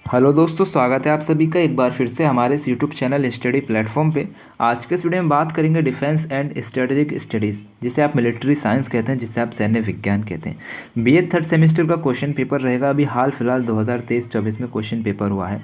Hello दोस्तों, स्वागत है आप सभी का एक बार फिर से हमारे इस यूट्यूब चैनल स्टडी प्लेटफॉर्म पे। आज के इस वीडियो में बात करेंगे डिफेंस एंड स्ट्रेटेजिक स्टडीज़, जिसे आप मिलिट्री साइंस कहते हैं, जिसे आप सैन्य विज्ञान कहते हैं। बीए थर्ड सेमेस्टर का क्वेश्चन पेपर रहेगा। अभी हाल फिलहाल 2023-24 में क्वेश्चन पेपर हुआ है।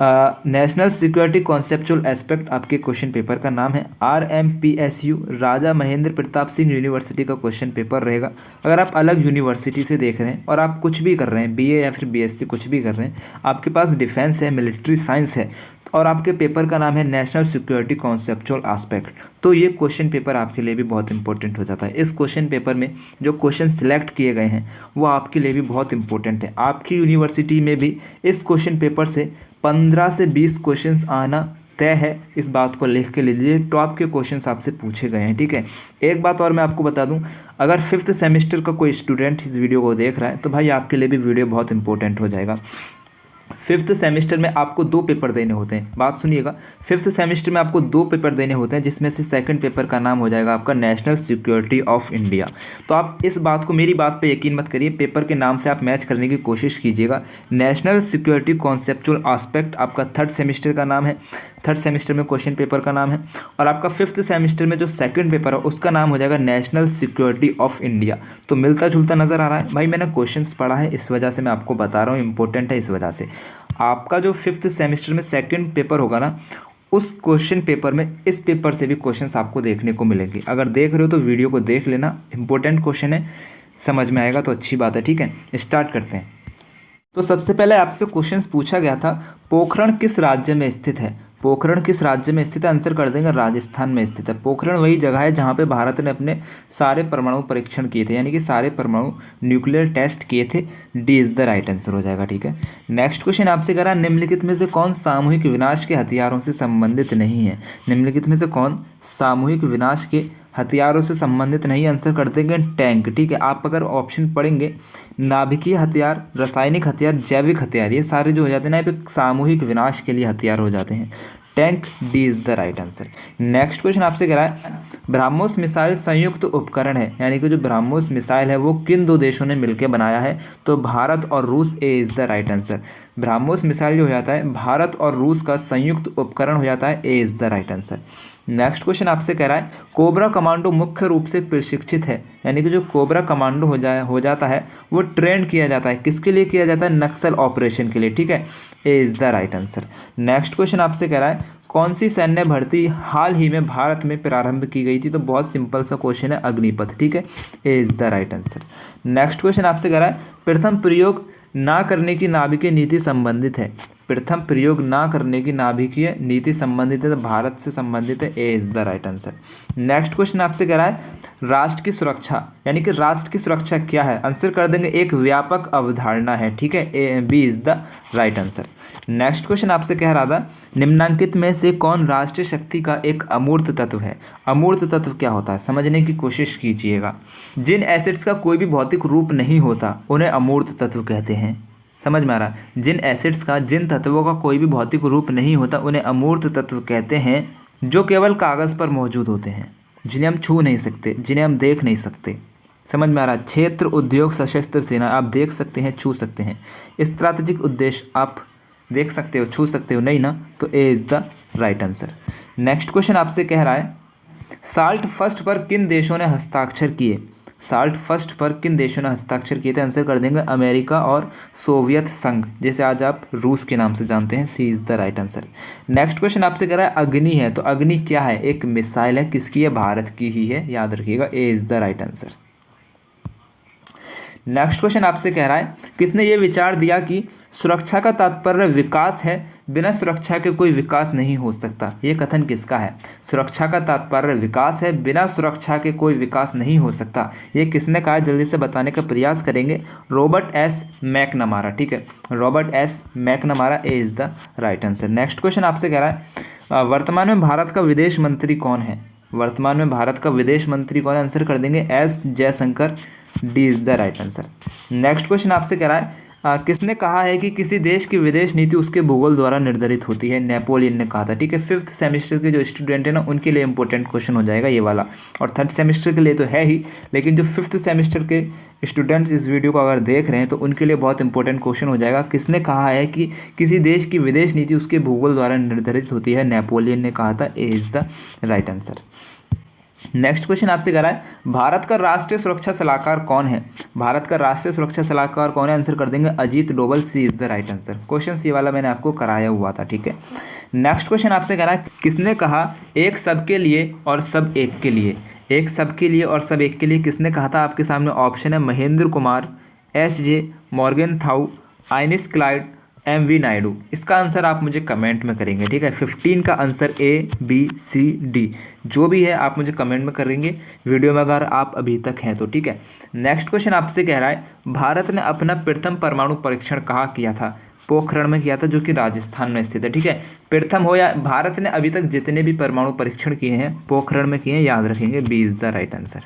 नेशनल सिक्योरिटी कॉन्सेप्चुअल एस्पेक्ट आपके क्वेश्चन पेपर का नाम है। RMPSU राजा महेंद्र प्रताप सिंह यूनिवर्सिटी का क्वेश्चन पेपर रहेगा। अगर आप अलग यूनिवर्सिटी से देख रहे हैं और आप कुछ भी कर रहे हैं, बीए या फिर बीएससी कुछ भी कर रहे हैं, आपके पास डिफेंस है, मिलिट्री साइंस है और आपके पेपर का नाम है नेशनल सिक्योरिटी कॉन्सेप्चुअल एस्पेक्ट, तो ये क्वेश्चन पेपर आपके लिए भी बहुत इंपॉर्टेंट हो जाता है। इस क्वेश्चन पेपर में जो क्वेश्चन सिलेक्ट किए गए हैं वो आपके लिए भी बहुत इंपॉर्टेंट है। आपकी यूनिवर्सिटी में भी इस क्वेश्चन पेपर से 15 से 20 क्वेश्चंस आना तय है। इस बात को लिख के लीजिए। टॉप के क्वेश्चंस आपसे पूछे गए हैं, ठीक है। एक बात और मैं आपको बता दूं, अगर 5th सेमेस्टर का कोई स्टूडेंट इस वीडियो को देख रहा है तो भाई आपके लिए भी वीडियो बहुत इंपॉर्टेंट हो जाएगा। 5th सेमेस्टर में आपको 2 पेपर देने होते हैं। बात सुनिएगा, 5th सेमेस्टर में आपको 2 पेपर देने होते हैं, जिसमें से सेकंड पेपर का नाम हो जाएगा आपका नेशनल सिक्योरिटी ऑफ इंडिया। तो आप इस बात को, मेरी बात पे यकीन मत करिए, पेपर के नाम से आप मैच करने की कोशिश कीजिएगा। नेशनल सिक्योरिटी कॉन्सेप्चुअल एस्पेक्ट आपका 3rd सेमेस्टर का नाम है, 3rd सेमेस्टर में क्वेश्चन पेपर का नाम है। और आपका 5th सेमेस्टर में जो सेकंड पेपर है उसका नाम हो जाएगा नेशनल सिक्योरिटी ऑफ इंडिया। तो मिलता जुलता नज़र आ रहा है भाई। मैंने क्वेश्चंस पढ़ा है, इस वजह से मैं आपको बता रहा हूँ, इंपॉर्टेंट है इस वजह से। आपका जो 5th सेमेस्टर में सेकंड पेपर होगा ना, उस क्वेश्चन पेपर में इस पेपर से भी क्वेश्चंस आपको देखने को मिलेंगे। अगर देख रहे हो तो वीडियो को देख लेना, इंपॉर्टेंट क्वेश्चन है, समझ में आएगा तो अच्छी बात है, ठीक है। स्टार्ट करते हैं। तो सबसे पहले आपसे क्वेश्चंस पूछा गया था, पोखरण किस राज्य में स्थित है? पोखरण किस राज्य में स्थित है? आंसर कर देंगे राजस्थान में स्थित है। पोखरण वही जगह है जहाँ पे भारत ने अपने सारे परमाणु परीक्षण किए थे, यानी कि सारे परमाणु न्यूक्लियर टेस्ट किए थे। D is the right answer हो जाएगा, ठीक है। नेक्स्ट क्वेश्चन आपसे कह रहा है, निम्नलिखित में से कौन सामूहिक विनाश के हथियारों से संबंधित नहीं है? निम्नलिखित में से कौन सामूहिक विनाश के हथियारों से संबंधित नहीं? आंसर कर देंगे टैंक, ठीक है। आप अगर ऑप्शन पढ़ेंगे, नाभिकीय हथियार, रासायनिक हथियार, जैविक हथियार, ये सारे जो हो जाते हैं ना, ये सामूहिक विनाश के लिए हथियार हो जाते हैं। Tank, D is the right answer. Next question आपसे कह रहा है, ब्रह्मोस मिसाइल संयुक्त उपकरण है, यानी कि जो ब्रह्मोस मिसाइल है वो किन 2 देशों ने मिलकर बनाया है? तो भारत और रूस, A is the right answer. BrahMos missile जो हो जाता है भारत और रूस का संयुक्त उपकरण हो जाता है, A is the right answer. Next question आपसे कह रहा है, कोबरा कमांडो मुख्य रूप से प्रशिक्षित है, यानी कि जो कोबरा कमांडो हो जाता है वो ट्रेंड किया जाता है, किसके लिए किया जाता है? नक्सल ऑपरेशन के लिए, ठीक है। A is the right answer. Next question आपसे कह रहा है, कौन सी सैन्य भर्ती हाल ही में भारत में प्रारंभ की गई थी? तो बहुत सिंपल सा क्वेश्चन है, अग्निपथ, ठीक है। A is the right answer. Next question आपसे कह रहा है, प्रथम प्रयोग ना करने की नाभिकीय नीति संबंधित है। प्रथम प्रयोग ना करने की नाभिकीय नीति संबंधित है, तो भारत से संबंधित है, A is the right answer. Next question आपसे कह रहा है, राष्ट्र की सुरक्षा, यानी कि राष्ट्र की सुरक्षा क्या है? आंसर कर देंगे एक व्यापक अवधारणा है, ठीक है। A, B is the right answer. Next question आपसे कह रहा था, निम्नलिखित में से कौन राष्ट्रीय शक्ति का एक अमूर्त तत्व है? अमूर्त तत्व क्या होता है, समझने की कोशिश कीजिएगा। जिन एसिड्स का कोई भी भौतिक रूप नहीं होता उन्हें अमूर्त तत्व कहते हैं। समझ में आ रहा? जिन एसिड्स का, जिन तत्वों का कोई भी भौतिक रूप नहीं होता उन्हें अमूर्त तत्व कहते हैं, जो केवल कागज़ पर मौजूद होते हैं, जिन्हें हम छू नहीं सकते, जिन्हें हम देख नहीं सकते। समझ में आ रहा? क्षेत्र, उद्योग, सशस्त्र सेना आप देख सकते हैं, छू सकते हैं। स्ट्रैटेजिक उद्देश्य आप देख सकते हो, छू सकते हो नहीं ना, तो A is the right answer. Next question आपसे कह रहा है, साल्ट फर्स्ट पर किन देशों ने हस्ताक्षर किए? साल्ट फर्स्ट पर किन देशों ने हस्ताक्षर किए थे? आंसर कर देंगे अमेरिका और सोवियत संघ, जिसे आज आप रूस के नाम से जानते हैं। C is the right answer. Next question आपसे कह रहा है, अग्नि है, तो अग्नि क्या है? एक मिसाइल है, किसकी है? भारत की ही है, याद रखिएगा। A is the right answer. Next question आपसे कह रहा है, किसने ये विचार दिया कि सुरक्षा का तात्पर्य विकास है, बिना सुरक्षा के कोई विकास नहीं हो सकता? ये कथन किसका है? सुरक्षा का तात्पर्य विकास है, बिना सुरक्षा के कोई विकास नहीं हो सकता, ये किसने कहा? जल्दी से बताने का प्रयास करेंगे। रॉबर्ट एस मैकनमारा, ठीक है। Robert S McNamara, A is the right answer. Next question आपसे कह रहा है, वर्तमान में भारत का विदेश मंत्री कौन है? वर्तमान में भारत का विदेश मंत्री कौन है? आंसर कर देंगे S Jaishankar, D is the right answer. Next question आपसे कह रहा है, किसने कहा है कि किसी देश की विदेश नीति उसके भूगोल द्वारा निर्धारित होती है? नेपोलियन ने कहा था। ठीक है, 5th सेमेस्टर के जो स्टूडेंट है ना उनके लिए इंपॉर्टेंट क्वेश्चन हो जाएगा ये वाला, और 3rd सेमेस्टर के लिए तो है ही, लेकिन जो 5th सेमेस्टर के स्टूडेंट्स इस वीडियो को अगर देख रहे हैं तो उनके लिए बहुत इंपॉर्टेंट क्वेश्चन हो जाएगा। किसने कहा है कि किसी देश की विदेश नीति उसके भूगोल द्वारा निर्धारित होती है? नेपोलियन ने कहा था। A is the right answer. Next question आपसे कह रहा है भारत का राष्ट्रीय सुरक्षा सलाहकार कौन है? भारत का राष्ट्रीय सुरक्षा सलाहकार कौन है? आंसर कर देंगे Ajit Doval. C is the right answer. Question ये वाला मैंने आपको कराया हुआ था। ठीक है, नेक्स्ट क्वेश्चन आपसे कह रहा है किसने कहा एक सबके लिए और सब एक के लिए? एक सबके लिए और सब एक के लिए किसने कहा था? आपके सामने ऑप्शन है Mahendra Kumar, HJ. Morgenthau, Inis Claude, MV. Naidu. इसका आंसर आप मुझे कमेंट में करेंगे। ठीक है, 15 का answer A, B, C, D जो भी है आप मुझे कमेंट में करेंगे, वीडियो में अगर आप अभी तक हैं तो। ठीक है, नेक्स्ट क्वेश्चन आपसे कह रहा है भारत ने अपना प्रथम परमाणु परीक्षण कहाँ किया था? पोखरण में किया था, जो कि राजस्थान में स्थित है। ठीक है, प्रथम हो या भारत ने अभी तक जितने भी परमाणु परीक्षण किए हैं पोखरण में किए हैं, याद रखेंगे। B is the right answer.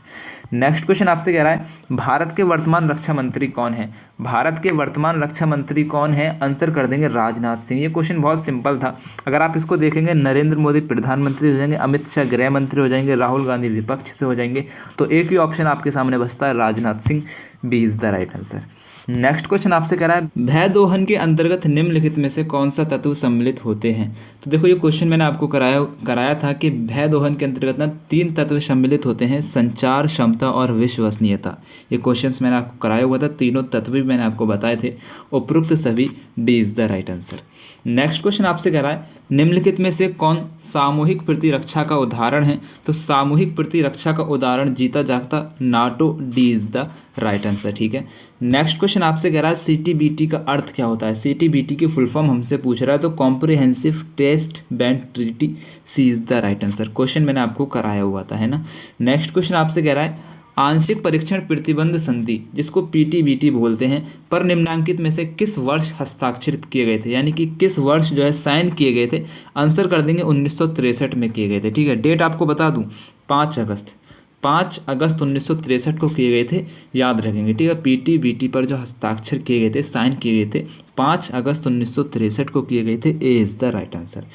Next question आपसे कह रहा है भारत के वर्तमान रक्षा मंत्री कौन है? भारत के वर्तमान रक्षा मंत्री कौन है? आंसर कर देंगे राजनाथ सिंह। ये क्वेश्चन बहुत सिंपल था, अगर आप इसको देखेंगे नरेंद्र मोदी प्रधानमंत्री हो जाएंगे, अमित शाह गृह मंत्री हो जाएंगे, राहुल गांधी विपक्ष से हो जाएंगे, तो एक ही ऑप्शन आपके सामने बचता है Rajnath Singh. B is the right answer. Next question आपसे कह रहा है भय दोहन के अंतर्गत निम्नलिखित में से कौन सा तत्व सम्मिलित होते हैं? तो देखो ये क्वेश्चन मैंने आपको कराया था कि भय दोहन के अंतर्गत ना 3 तत्व सम्मिलित होते हैं, संचार, क्षमता और विश्वसनीयता। ये क्वेश्चंस मैंने आपको कराया हुआ था, तीनों तत्व भी मैंने आपको बताए थे, उपरोक्त सभी। D is the right answer. Next question आपसे कह रहा है निम्नलिखित में से कौन सामूहिक प्रतिरक्षा का उदाहरण है? तो सामूहिक प्रतिरक्षा का उदाहरण जीता जागता NATO. D is the right answer. ठीक है, नेक्स्ट क्वेश्चन आपसे कह रहा है CTBT का अर्थ क्या होता है? CTBT की फुल फॉर्म हमसे पूछ रहा है, तो comprehensive test ban treaty. C is the right answer. Question मैंने आपको कराया हुआ था, है ना। नेक्स्ट क्वेश्चन आपसे कह रहा है आंशिक परीक्षण प्रतिबंध संधि, जिसको PTBT बोलते हैं, पर निम्नांकित में से किस वर्ष हस्ताक्षरित किए गए थे? यानी कि किस वर्ष जो है साइन किए गए थे? आंसर कर देंगे 1963 में किए गए थे। ठीक है, डेट आपको बता दूं 5 अगस्त 1963 को किए गए थे, याद रखेंगे। ठीक है, PTBT पर जो हस्ताक्षर किए गए थे, साइन किए गए थे 5 अगस्त 1963 को किए गए थे। A is the right answer.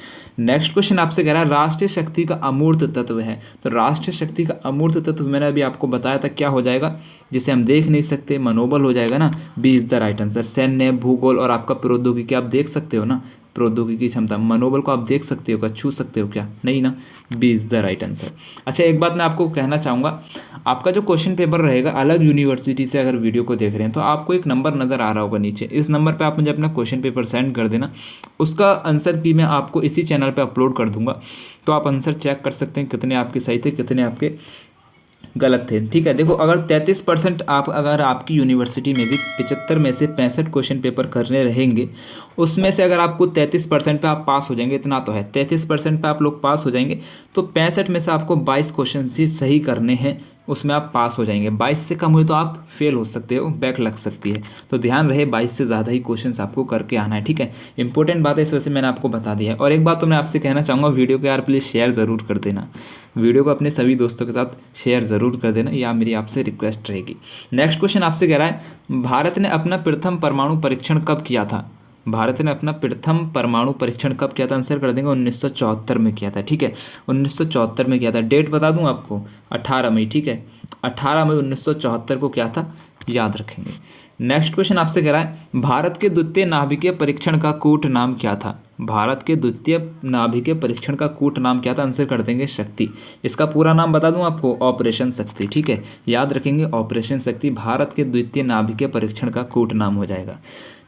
Next question आपसे कह रहा है राष्ट्रीय शक्ति का अमूर्त तत्व है, तो राष्ट्रीय शक्ति का अमूर्त तत्व मैंने अभी आपको बताया था, क्या हो जाएगा? जिसे हम देख नहीं सकते, मनोबल हो जाएगा ना। B is the right answer. सैन्य, भूगोल और आपका प्रौद्योगिकी आप देख सकते हो ना, प्रौद्योगिकी क्षमता। मनोबल को आप देख सकते हो क्या, छू सकते हो क्या? नहीं ना। B is the right answer. अच्छा, एक बात मैं आपको कहना चाहूँगा, आपका जो क्वेश्चन पेपर रहेगा अलग यूनिवर्सिटी से अगर वीडियो को देख रहे हैं तो आपको एक नंबर नज़र आ रहा होगा नीचे, इस नंबर पे आप मुझे अपना क्वेश्चन पेपर सेंड कर देना, उसका आंसर की मैं आपको इसी चैनल पे अपलोड कर दूंगा, तो आप आंसर चेक कर सकते हैं कितने आपके सही थे, कितने आपके गलत थे। ठीक है, देखो अगर 33% अगर आपकी यूनिवर्सिटी में भी 75 में से 65 क्वेश्चन पेपर करने रहेंगे, उसमें से अगर आपको 33% पे आप पास हो जाएंगे, इतना तो है 33% पे आप लोग पास हो जाएंगे, तो 65 में से आपको 22 क्वेश्चन ही सही करने हैं, उसमें आप पास हो जाएंगे। 22 से कम हुए तो आप फेल हो सकते हो, बैक लग सकती है, तो ध्यान रहे 22 से ज़्यादा ही क्वेश्चंस आपको करके आना है। ठीक है, इंपॉर्टेंट बात है, इस वजह से मैंने आपको बता दिया है। और एक बात तो मैं आपसे कहना चाहूँगा, वीडियो को यार प्लीज़ शेयर ज़रूर कर देना, वीडियो को अपने सभी दोस्तों के साथ शेयर ज़रूर कर देना, या मेरी आपसे रिक्वेस्ट रहेगी। नेक्स्ट क्वेश्चन आपसे कह रहा है भारत ने अपना प्रथम परमाणु परीक्षण कब किया था? भारत ने अपना प्रथम परमाणु परीक्षण कब किया था? आंसर कर देंगे 1974 में किया था। ठीक है, 1974 में किया था। डेट बता दूं आपको 18 मई। ठीक है, 18 मई 1974 को क्या था, याद रखेंगे। नेक्स्ट क्वेश्चन आपसे कह रहा है भारत के द्वितीय नाभिकीय परीक्षण का कूट नाम क्या था? भारत के द्वितीय नाभिकीय परीक्षण का कूट नाम क्या था? आंसर कर देंगे शक्ति। इसका पूरा नाम बता दूं आपको, ऑपरेशन शक्ति। ठीक है, याद रखेंगे ऑपरेशन शक्ति भारत के द्वितीय नाभिकीय परीक्षण का कूट नाम हो जाएगा।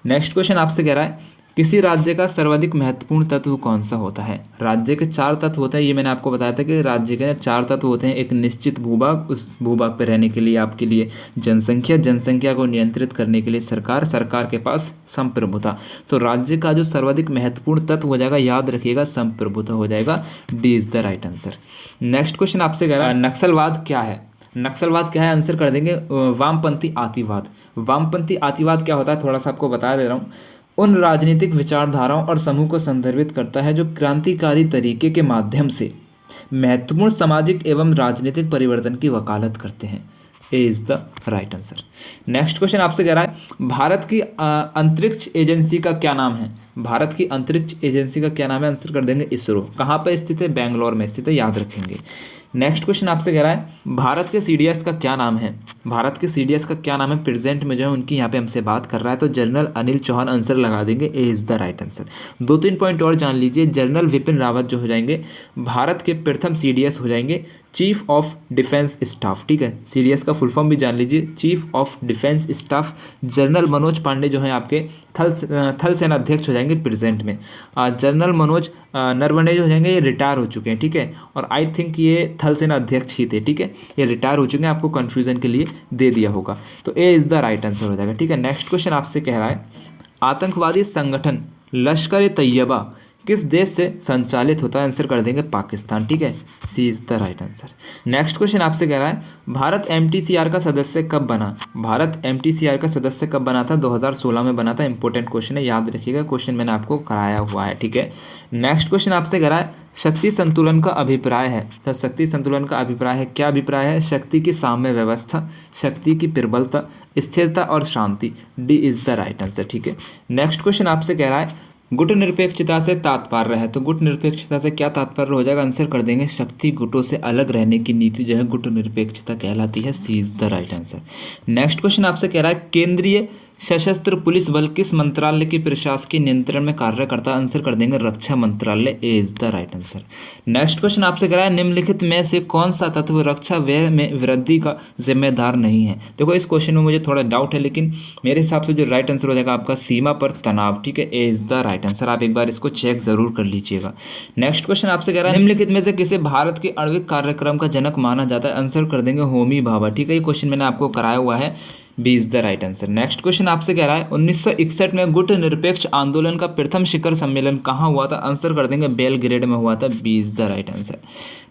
नेक्स्ट क्वेश्चन आपसे कह रहा है किसी राज्य का सर्वाधिक महत्वपूर्ण तत्व कौन सा होता है? राज्य के 4 तत्व होते हैं, ये मैंने आपको बताया था कि राज्य के 4 तत्व होते हैं। एक निश्चित भूभाग, उस भूभाग पर रहने के लिए आपके लिए जनसंख्या, जनसंख्या को नियंत्रित करने के लिए सरकार, सरकार के पास संप्रभुता। तो राज्य का जो सर्वाधिक महत्वपूर्ण तत्व हो जाएगा, याद रखिएगा, संप्रभुता हो जाएगा। D is the right answer. Next question आपसे कह रहा है नक्सलवाद क्या है? नक्सलवाद क्या है? आंसर कर देंगे वामपंथी आतिवाद। वामपंथी आतिवाद क्या होता है, थोड़ा सा आपको बता दे रहा हूँ। उन राजनीतिक विचारधाराओं और समूह को संदर्भित करता है जो क्रांतिकारी तरीके के माध्यम से महत्वपूर्ण सामाजिक एवं राजनीतिक परिवर्तन की वकालत करते हैं। A is the right answer. Next question आपसे कह रहा है भारत की अंतरिक्ष एजेंसी का क्या नाम है। भारत की अंतरिक्ष एजेंसी का क्या नाम है, आंसर कर देंगे इसरो। कहाँ पर स्थित है, बेंगलोर में स्थित है, याद रखेंगे। नेक्स्ट क्वेश्चन आपसे कह रहा है भारत के सीडीएस का क्या नाम है। भारत के सीडीएस का क्या नाम है, प्रेजेंट में जो है उनकी यहाँ पे हमसे बात कर रहा है, तो जनरल अनिल चौहान आंसर लगा देंगे, A is the right answer. 2-3 point और जान लीजिए, जनरल विपिन रावत जो हो जाएंगे भारत के प्रथम सीडीएस हो जाएंगे, चीफ ऑफ डिफेंस स्टाफ। ठीक है, सीडीएस का फुल फॉर्म भी जान लीजिए, chief of defence staff. General Manoj Pande जो है आपके थल सेना अध्यक्ष हो जाएंगे प्रेजेंट में। जनरल मनोज नरवणे जो हो जाएंगे ये रिटायर हो चुके हैं। ठीक है, और आई थिंक ये थल सेना अध्यक्ष ही थे। ठीक है, ये रिटायर हो चुके हैं, आपको कन्फ्यूजन के लिए दे दिया होगा, तो A is the right answer हो जाएगा। ठीक है, नेक्स्ट क्वेश्चन आपसे कह रहा है आतंकवादी संगठन लश्कर ए तैयबा किस देश से संचालित होता है, आंसर कर देंगे पाकिस्तान। ठीक है, C is the right answer. Next question आपसे कह रहा है भारत एमटीसीआर का सदस्य कब बना। भारत एमटीसीआर का सदस्य कब बना था, 2016 में बना था। इंपॉर्टेंट क्वेश्चन है, याद रखिएगा, क्वेश्चन मैंने आपको कराया हुआ है। ठीक है, नेक्स्ट क्वेश्चन आपसे कह रहा है शक्ति संतुलन का अभिप्राय है। तो शक्ति संतुलन का अभिप्राय है, क्या अभिप्राय है, शक्ति की साम्य व्यवस्था, शक्ति की प्रबलता, स्थिरता और शांति। D is the right answer. ठीक है, नेक्स्ट क्वेश्चन आपसे कह रहा है गुट निरपेक्षता से तात्पर्य है। तो गुट निरपेक्षता से क्या तात्पर्य हो जाएगा, आंसर कर देंगे शक्ति गुटों से अलग रहने की नीति जो है गुट निरपेक्षता कहलाती है, C is the right answer. Next question आपसे कह रहा है केंद्रीय सशस्त्र पुलिस बल किस मंत्रालय के प्रशासकीय नियंत्रण में कार्य करता है, आंसर कर देंगे रक्षा मंत्रालय, A is the right answer. Next question आपसे कह रहा है निम्नलिखित में से कौन सा तत्व रक्षा व्यय में वृद्धि का जिम्मेदार नहीं है। देखो इस क्वेश्चन में मुझे थोड़ा डाउट है, लेकिन मेरे हिसाब से जो राइट आंसर हो जाएगा आपका सीमा पर तनाव। ठीक है, A is the right answer. आप एक बार इसको चेक जरूर कर लीजिएगा। नेक्स्ट क्वेश्चन आपसे कह रहा है निम्नलिखित में से किसे भारत के आणविक कार्यक्रम का जनक माना जाता है, आंसर कर देंगे होमी भाभा। ठीक है, ये क्वेश्चन मैंने आपको कराया हुआ है, B is the right answer. Next question आपसे कह रहा है 1961 में गुट निरपेक्ष आंदोलन का प्रथम शिखर सम्मेलन कहाँ हुआ था, आंसर कर देंगे बेलग्रेड में हुआ था, B is the right answer.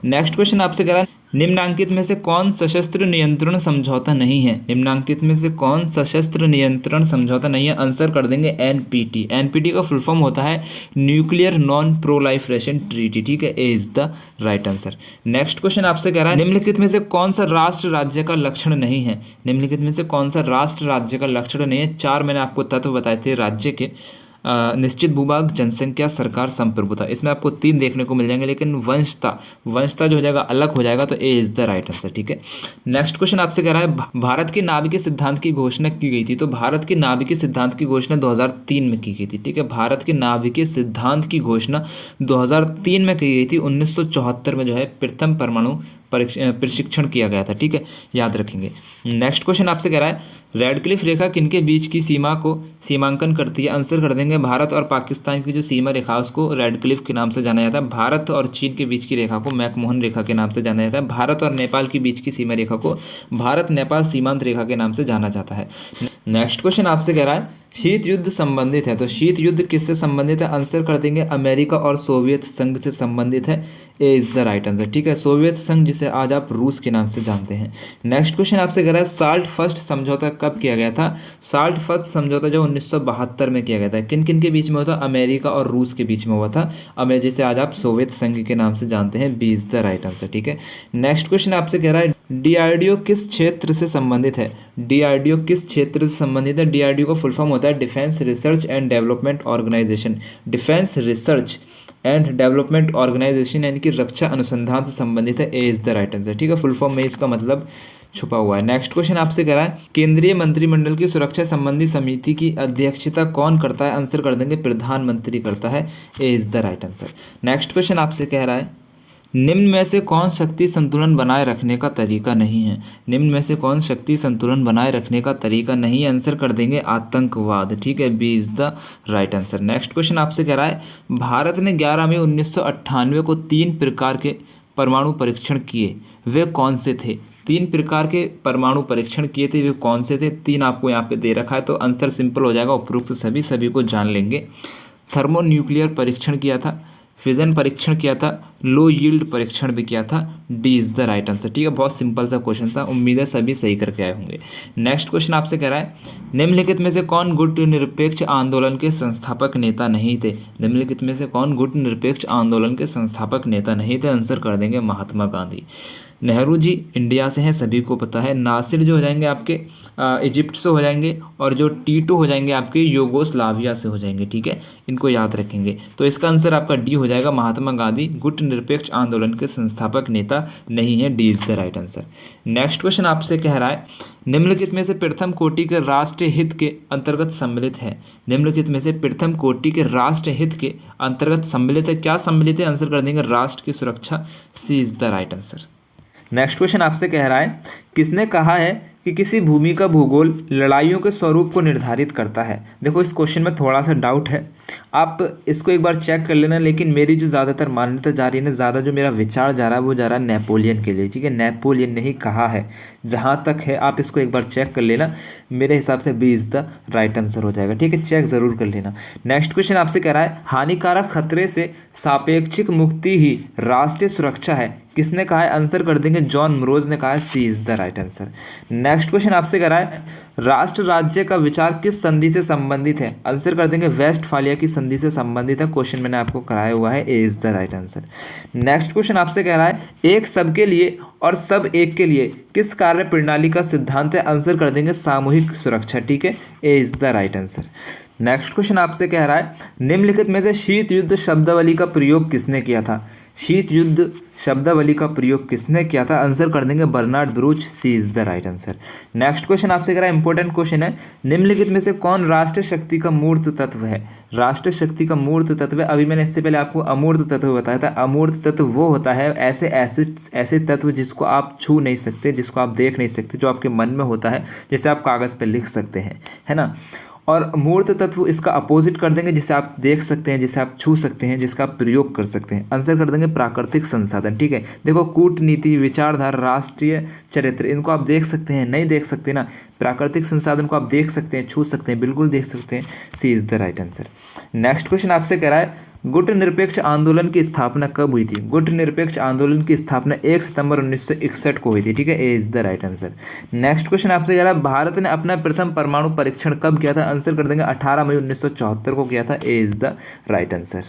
Next question आपसे कह रहा है निम्नांकित में से कौन सशस्त्र नियंत्रण समझौता नहीं है। निम्नांकित में से कौन सशस्त्र नियंत्रण समझौता नहीं है, आंसर कर देंगे एनपीटी। एनपीटी का फुल फॉर्म होता है न्यूक्लियर नॉन प्रोलाइफरेशन ट्रीटी। ठीक है, A is the right answer. Next question आपसे कह रहा है निम्नलिखित में से कौन सा राष्ट्र राज्य का लक्षण नहीं है। निम्नलिखित में से कौन सा राष्ट्र राज्य का लक्षण नहीं है। 4 मैंने आपको तत्व बताए थे राज्य के, निश्चित भूभाग, जनसंख्या, सरकार, संप्रभुता। इसमें आपको 3 देखने को मिल जाएंगे, लेकिन वंशता जो हो जाएगा अलग हो जाएगा, तो A is the right answer. ठीक है, नेक्स्ट क्वेश्चन आपसे कह रहा है भारत के नाभिकीय सिद्धांत की घोषणा की गई थी। तो भारत के नाभिकीय सिद्धांत की घोषणा 2003 में की गई थी। ठीक है, भारत के नाभिकीय सिद्धांत की घोषणा 2003 में की गई थी। 1974 में जो है प्रथम परमाणु प्रशिक्षण किया गया था। ठीक है, याद रखेंगे। नेक्स्ट क्वेश्चन आपसे कह रहा है रेडक्लिफ रेखा किनके बीच की सीमा को सीमांकन करती है, आंसर कर देंगे भारत और पाकिस्तान की जो सीमा रेखा उसको रेडक्लिफ के नाम से जाना जाता है। भारत और चीन के बीच की रेखा को मैकमोहन रेखा के नाम से जाना जाता है। भारत और नेपाल के बीच की सीमा रेखा को भारत नेपाल सीमांत रेखा के नाम से जाना जाता है। नेक्स्ट क्वेश्चन आपसे कह रहा है शीत युद्ध संबंधित है। तो शीत युद्ध किससे संबंधित है, आंसर कर देंगे अमेरिका और सोवियत संघ से संबंधित है, A is the right answer. ठीक है, सोवियत संघ जिसे आज आप रूस के नाम से जानते हैं। नेक्स्ट क्वेश्चन आपसे कह रहा है साल्ट फर्स्ट समझौता कब किया गया था। साल्ट फर्स्ट समझौता जो 1972 में किया गया था, किन किन के बीच में हुआ था, अमेरिका और रूस के बीच में हुआ था, जिसे आज आप सोवियत संघ के नाम से जानते हैं, B is the right answer. ठीक है, नेक्स्ट क्वेश्चन आपसे कह रहा है डीआरडीओ किस क्षेत्र से संबंधित है। डीआरडीओ किस क्षेत्र से संबंधित है, डीआरडीओ का फुल फॉर्म होता है defence research and development organisation. Defence research and development organisation यानी कि रक्षा अनुसंधान से संबंधित है, A is the right answer. ठीक है, फुल फॉर्म में इसका मतलब छुपा हुआ है। नेक्स्ट क्वेश्चन आपसे कह रहा है केंद्रीय मंत्रिमंडल की सुरक्षा संबंधी समिति की अध्यक्षता कौन करता है, आंसर कर देंगे प्रधानमंत्री करता है, A is the right answer. Next question आपसे कह रहा है निम्न में से कौन शक्ति संतुलन बनाए रखने का तरीका नहीं है। निम्न में से कौन शक्ति संतुलन बनाए रखने का तरीका नहीं है, आंसर कर देंगे आतंकवाद। ठीक है, B is the right answer. Next question आपसे कह रहा है भारत ने 11 मई 1998 को 3 प्रकार के परमाणु परीक्षण किए, वे कौन से थे। 3 प्रकार के परमाणु परीक्षण किए थे, वे कौन से थे। 3 आपको यहाँ पे दे रखा है, तो आंसर सिंपल हो जाएगा, उपरोक्त सभी को जान लेंगे। थर्मो न्यूक्लियर परीक्षण किया था, फिजन परीक्षण किया था, लो यील्ड परीक्षण भी किया था, D is the right answer. ठीक है, बहुत सिंपल सा क्वेश्चन था, उम्मीद है सभी सही करके आए होंगे। नेक्स्ट क्वेश्चन आपसे कह रहा है निम्नलिखित में से कौन गुट निरपेक्ष आंदोलन के संस्थापक नेता नहीं थे। निम्नलिखित में से कौन गुट निरपेक्ष आंदोलन के संस्थापक नेता नहीं थे, आंसर कर देंगे महात्मा गांधी। नेहरू जी इंडिया से हैं, सभी को पता है। नासिर जो हो जाएंगे आपके इजिप्ट से हो जाएंगे, और जो टीटो हो जाएंगे आपके यूगोस्लाविया से हो जाएंगे, ठीक है, इनको याद रखेंगे। तो इसका आंसर आपका डी हो जाएगा, महात्मा गांधी गुट निरपेक्ष आंदोलन के संस्थापक नेता नहीं है, D is the right answer. Next question आपसे कह रहा है निम्नलिखित में से प्रथम कोटि के राष्ट्रीय हित के अंतर्गत सम्मिलित है। निम्नलिखित में से प्रथम कोटि के राष्ट्रीय हित के अंतर्गत सम्मिलित है, क्या सम्मिलित है, आंसर कर देंगे राष्ट्र की सुरक्षा, C is the right answer. Next question आपसे कह रहा है किसने कहा है कि किसी भूमि का भूगोल लड़ाइयों के स्वरूप को निर्धारित करता है। देखो इस क्वेश्चन में थोड़ा सा डाउट है, आप इसको एक बार चेक कर लेना, लेकिन मेरी जो ज़्यादातर मान्यता जा रही है ना, ज़्यादा जो मेरा विचार जा रहा है वो जा रहा है नेपोलियन के लिए, ठीक है, नेपोलियन ने ही कहा है, जहाँ तक है आप इसको एक बार चेक कर लेना, मेरे हिसाब से B is the right answer हो जाएगा, ठीक है, चेक ज़रूर कर लेना। नेक्स्ट क्वेश्चन आपसे कह रहा है हानिकारक खतरे से सापेक्षिक मुक्ति ही राष्ट्रीय सुरक्षा है, किसने कहा है, आंसर कर देंगे जॉन मरोज ने कहा है, C is the right answer. Next question आपसे कह रहा है राष्ट्र राज्य का विचार किस संधि से संबंधित है, आंसर कर देंगे वेस्टफालिया की संधि से संबंधित है, क्वेश्चन मैंने आपको कराया हुआ है, A is the right answer. Next question आपसे कह रहा है एक सबके लिए और सब एक के लिए किस कार्य प्रणाली का सिद्धांत है, आंसर कर देंगे सामूहिक सुरक्षा, ठीक है, A is the right answer. Next question आपसे कह रहा है निम्नलिखित में से शीत युद्ध शब्दावली का प्रयोग किसने किया था, शीत युद्ध शब्दावली का प्रयोग किसने किया था, आंसर कर देंगे बर्नार्ड ब्रूच, C is the right answer. Next question आपसे कह रहा है इंपॉर्टेंट क्वेश्चन है निम्नलिखित में से कौन राष्ट्रीय शक्ति का मूर्त तत्व है, राष्ट्रीय शक्ति का मूर्त तत्व है, अभी मैंने इससे पहले आपको अमूर्त तत्व बताया था, अमूर्त तत्व वो होता है ऐसे तत्व जिसको आप छू नहीं सकते, जिसको आप देख नहीं सकते, जो आपके मन में होता है, जैसे आप कागज़ पर लिख सकते हैं, है ना, और मूर्त तत्व इसका अपोजिट कर देंगे, जिसे आप देख सकते हैं, जिसे आप छू सकते हैं, जिसका आप प्रयोग कर सकते हैं, आंसर कर देंगे प्राकृतिक संसाधन, ठीक है। देखो कूटनीति, विचारधारा, राष्ट्रीय चरित्र, इनको आप देख सकते हैं, नहीं देख सकते ना, प्राकृतिक संसाधन को आप देख सकते हैं, छू सकते हैं, बिल्कुल देख सकते हैं, C is the right answer. Next question आपसे कह रहा है गुट निरपेक्ष आंदोलन की स्थापना कब हुई थी, गुट निरपेक्ष आंदोलन की स्थापना 1 सितंबर 1961 को हुई थी, ठीक है, A is the right answer. Next question आपसे कह रहा है भारत ने अपना प्रथम परमाणु परीक्षण कब किया था, आंसर कर देंगे 18 मई 1974 को किया था, A is the right answer.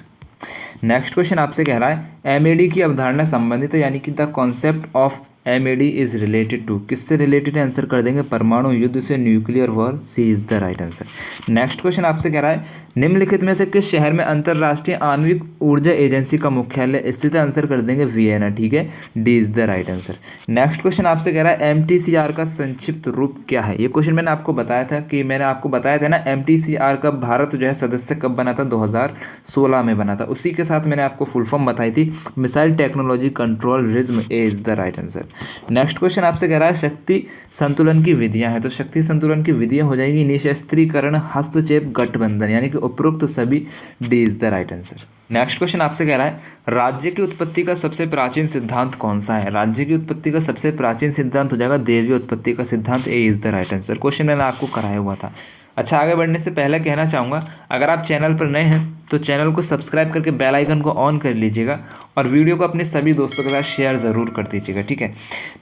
Next question आपसे कह रहा है एमएडी की अवधारणा संबंधित है, यानी कि the concept of MAD is related to, किससे रिलेटेड है, आंसर कर देंगे परमाणु युद्ध से, nuclear war, C is the right answer. Next question आपसे कह रहा है निम्नलिखित में से किस शहर में अंतरराष्ट्रीय आणविक ऊर्जा एजेंसी का मुख्यालय स्थित है, आंसर कर देंगे वियना, ठीक है, D is the right answer. Next question आपसे कह रहा है एमटीसीआर का संक्षिप्त रूप क्या है, ये क्वेश्चन मैंने आपको बताया था कि मैंने आपको बताया था ना एमटीसीआर का भारत जो है सदस्य कब बना था, 2016 में बना था, उसी के साथ मैंने आपको फुल फॉर्म बताई थी, missile technology control rhythm, A is the right answer. Next question आपसे कह रहा है शक्ति संतुलन की विधियां हैं, तो शक्ति संतुलन की विधियां हो जाएगी निशस्त्रीकरण, हस्तक्षेप, गठबंधन, यानी कि उपरोक्त सभी, D is the right answer. Next question आपसे कह रहा है राज्य की उत्पत्ति का सबसे प्राचीन सिद्धांत कौन सा है, राज्य की उत्पत्ति का सबसे प्राचीन सिद्धांत हो जाएगा देवीय उत्पत्ति का सिद्धांत, A is the right answer, question मैंने आपको कराया हुआ था। अच्छा, आगे बढ़ने से पहले कहना चाहूँगा अगर आप चैनल पर नए हैं तो चैनल को सब्सक्राइब करके बेल आइकन को ऑन कर लीजिएगा और वीडियो को अपने सभी दोस्तों के साथ शेयर ज़रूर कर दीजिएगा, ठीक है।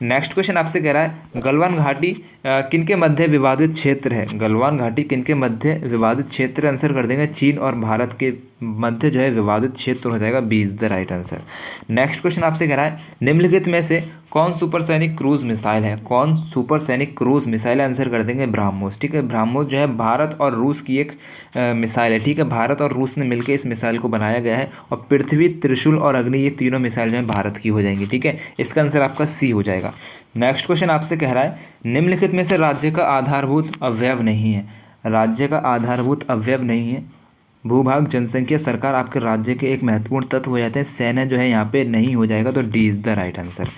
नेक्स्ट क्वेश्चन आपसे कह रहा है गलवान घाटी किनके मध्य विवादित क्षेत्र है, गलवान घाटी किनके मध्य विवादित क्षेत्र, आंसर कर देंगे चीन और भारत के मध्य जो है विवादित क्षेत्र हो जाएगा, B is the right answer. Next question आपसे कह रहा है निम्नलिखित में से कौन सुपरसैनिक क्रूज मिसाइल है, कौन सुपरसैनिक क्रूज मिसाइल, आंसर कर देंगे ब्रह्मोस, ठीक है, ब्रह्मोस जो है भारत और रूस की एक मिसाइल है, ठीक है, भारत और रूस ने मिलकर इस मिसाइल को बनाया गया है, और पृथ्वी, त्रिशूल और अग्नि, ये तीनों मिसाइल जो है भारत की हो जाएंगी, ठीक है, इसका आंसर आपका सी हो जाएगा। नेक्स्ट क्वेश्चन आपसे कह रहा है निम्नलिखित में से राज्य का आधारभूत अवयव नहीं है, राज्य का आधारभूत अवयव नहीं है, भूभाग, जनसंख्या, सरकार आपके राज्य के एक महत्वपूर्ण तत्व हो जाते हैं, सैन्य जो है यहाँ पे नहीं हो जाएगा, तो D is the right answer.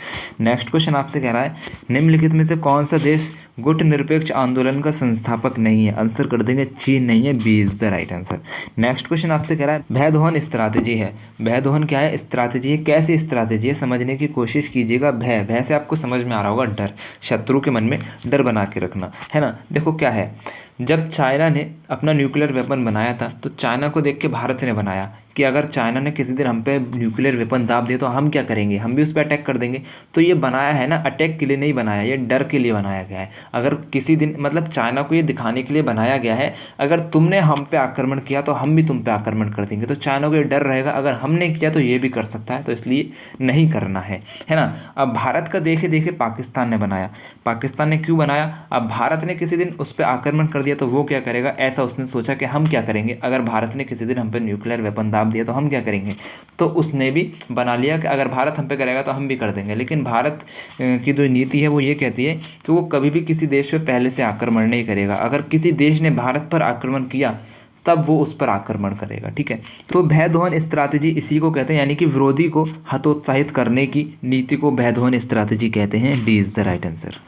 Next question आपसे कह रहा है निम्नलिखित में से कौन सा देश गुट निरपेक्ष आंदोलन का संस्थापक नहीं है, आंसर कर देंगे चीन नहीं है, B is the right answer. Next question आपसे कह रहा है भय दोहन स्ट्रैटेजी है, भय दोहन क्या है, स्ट्रैटेजी है, कैसी स्ट्रैटेजी है, समझने की कोशिश कीजिएगा। भय, भय से आपको समझ में आ रहा होगा डर, शत्रु के मन में डर बना के रखना, है ना। देखो क्या है, जब चाइना ने अपना न्यूक्लियर वेपन बनाया था तो चाइना को देख के भारत ने बनाया कि अगर चाइना ने किसी दिन हम पे न्यूक्लियर वेपन दाब दिया तो हम क्या करेंगे, हम भी उस पर अटैक कर देंगे। तो ये बनाया है ना अटैक के लिए नहीं बनाया, ये डर के लिए बनाया गया है। अगर किसी दिन मतलब चाइना को ये दिखाने के लिए बनाया गया है, अगर तुमने हम पे आक्रमण किया तो हम भी तुम पे आक्रमण कर देंगे। तो चाइना को ये डर रहेगा, अगर हमने किया तो ये भी कर सकता है, तो इसलिए नहीं करना है ना। अब भारत का देखे देखे पाकिस्तान ने बनाया। पाकिस्तान ने क्यों बनाया, अब भारत ने किसी दिन उस पर आक्रमण कर दिया तो वो क्या करेगा, ऐसा उसने सोचा कि हम क्या करेंगे, अगर भारत ने किसी दिन हम पे न्यूक्लियर वेपन दाब दिया तो हम क्या करेंगे। तो उसने भी बना लिया कि अगर भारत हम पे करेगा तो हम भी कर देंगे। लेकिन भारत की जो नीति है वो ये कहती है कि वो कभी भी किसी देश पे पहले से आक्रमण नहीं करेगा। अगर किसी देश ने भारत पर आक्रमण किया तब वो उस पर आक्रमण करेगा, ठीक है। तो भय दोहन स्ट्रैटेजी इसी को कहते हैं, यानी कि विरोधी को हतोत्साहित करने की नीति को भय दोहन स्ट्रैटेजी कहते हैं। D is the right answer.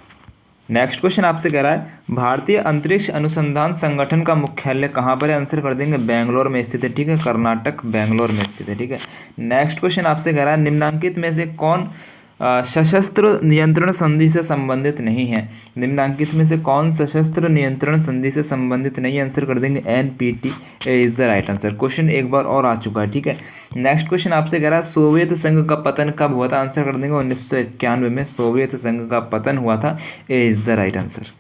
Next question आपसे कह रहा है भारतीय अंतरिक्ष अनुसंधान संगठन का मुख्यालय कहाँ पर है, आंसर कर देंगे बेंगलोर में स्थित है, ठीक है। कर्नाटक बेंगलोर में स्थित है, ठीक है। नेक्स्ट क्वेश्चन आपसे कह रहा है निम्नांकित में से कौन सशस्त्र नियंत्रण संधि से संबंधित नहीं है। निम्नांकित में से कौन सशस्त्र नियंत्रण संधि से संबंधित नहीं है, आंसर कर देंगे NPT is the right answer. Question एक बार और आ चुका है, ठीक है। नेक्स्ट क्वेश्चन आपसे कह रहा है सोवियत संघ का पतन कब हुआ था, आंसर कर देंगे 1991 में सोवियत संघ का पतन हुआ था, A is the right answer.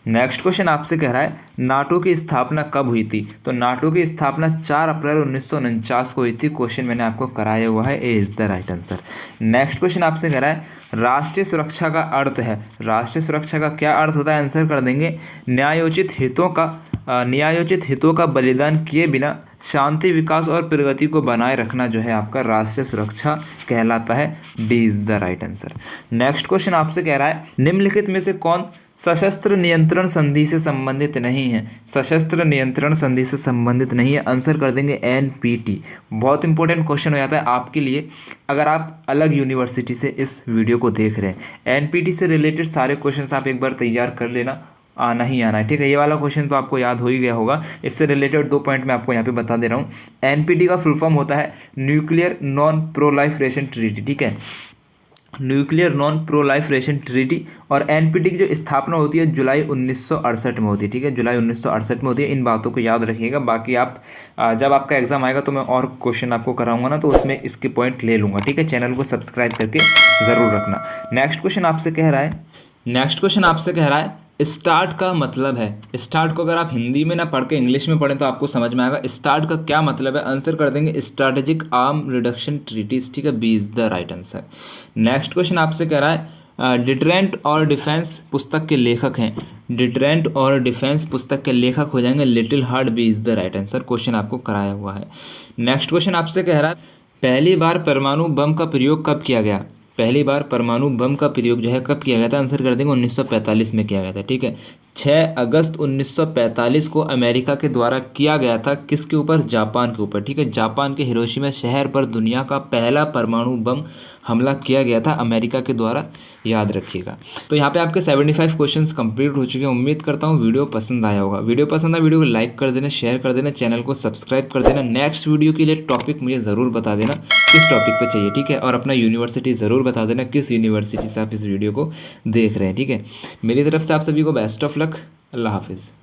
Next question आपसे कह रहा है नाटो की स्थापना कब हुई थी, तो नाटो की स्थापना 4 अप्रैल 1949 को हुई थी। क्वेश्चन मैंने आपको कराया हुआ है, A is the right answer. Next question आपसे कह रहा है राष्ट्रीय सुरक्षा का अर्थ है, राष्ट्रीय सुरक्षा का क्या अर्थ होता है, आंसर कर देंगे न्यायोचित हितों का बलिदान किए बिना शांति विकास और प्रगति को बनाए रखना जो है आपका राष्ट्रीय सुरक्षा कहलाता है। D is the right answer. Next question आपसे कह रहा है निम्नलिखित में से कौन सशस्त्र नियंत्रण संधि से संबंधित नहीं है, सशस्त्र नियंत्रण संधि से संबंधित नहीं है, आंसर कर देंगे एनपीटी। बहुत इंपॉर्टेंट क्वेश्चन हो जाता है आपके लिए अगर आप अलग यूनिवर्सिटी से इस वीडियो को देख रहे हैं। एनपीटी से रिलेटेड सारे क्वेश्चंस आप एक बार तैयार कर लेना, आना ही आना है, ठीक है। ये वाला क्वेश्चन तो आपको याद हो ही गया होगा। इससे रिलेटेड 2 पॉइंट मैं आपको यहाँ पे बता दे रहा हूँ। एनपीटी का फुल फॉर्म होता है न्यूक्लियर नॉन प्रोलाइफरेशन ट्रीटी, ठीक है, न्यूक्लियर नॉन प्रोलाइफरेशन ट्रीटी। और एनपीटी की जो स्थापना होती है जुलाई 1968 में होती है, ठीक है, जुलाई 1968 में होती है। इन बातों को याद रखिएगा। बाकी आप जब आपका एग्जाम आएगा तो मैं और क्वेश्चन आपको कराऊंगा ना, तो उसमें इसके पॉइंट ले लूँगा, ठीक है। चैनल को सब्सक्राइब करके ज़रूर रखना। नेक्स्ट क्वेश्चन आपसे कह रहा है स्टार्ट का मतलब है, स्टार्ट को अगर आप हिंदी में ना पढ़ के इंग्लिश में पढ़ें तो आपको समझ में आएगा स्टार्ट का क्या मतलब है, आंसर कर देंगे स्ट्रैटेजिक आर्म रिडक्शन ट्रीटीज, ठीक है, B is the right answer. Next question आपसे कह रहा है डिटरेंट और डिफेंस पुस्तक के लेखक हैं, डिटरेंट और डिफेंस पुस्तक के लेखक हो जाएंगे little heart, B is the right answer. Question आपको कराया हुआ है। नेक्स्ट क्वेश्चन आपसे कह रहा है पहली बार परमाणु बम का प्रयोग कब किया गया, पहली बार परमाणु बम का प्रयोग जो है कब किया गया था, आंसर कर देंगे 1945 में किया गया था, ठीक है। 6 अगस्त 1945 को अमेरिका के द्वारा किया गया था, किसके ऊपर, जापान के ऊपर, ठीक है। जापान के हिरोशिमा शहर पर दुनिया का पहला परमाणु बम हमला किया गया था अमेरिका के द्वारा, याद रखिएगा। तो यहाँ पे आपके 75 क्वेश्चंस कंप्लीट हो चुके हैं। उम्मीद करता हूँ वीडियो पसंद आया होगा। वीडियो पसंद आया वीडियो को लाइक कर देना, शेयर कर देना, चैनल को सब्सक्राइब कर देना। नेक्स्ट वीडियो के लिए टॉपिक मुझे ज़रूर बता देना किस टॉपिक पे चाहिए, ठीक है। और अपना यूनिवर्सिटी ज़रूर बता देना किस यूनिवर्सिटी से आप इस वीडियो को देख रहे हैं, ठीक है। मेरी तरफ से आप सभी को बेस्ट ऑफ लक। अल्लाह हाफिज़।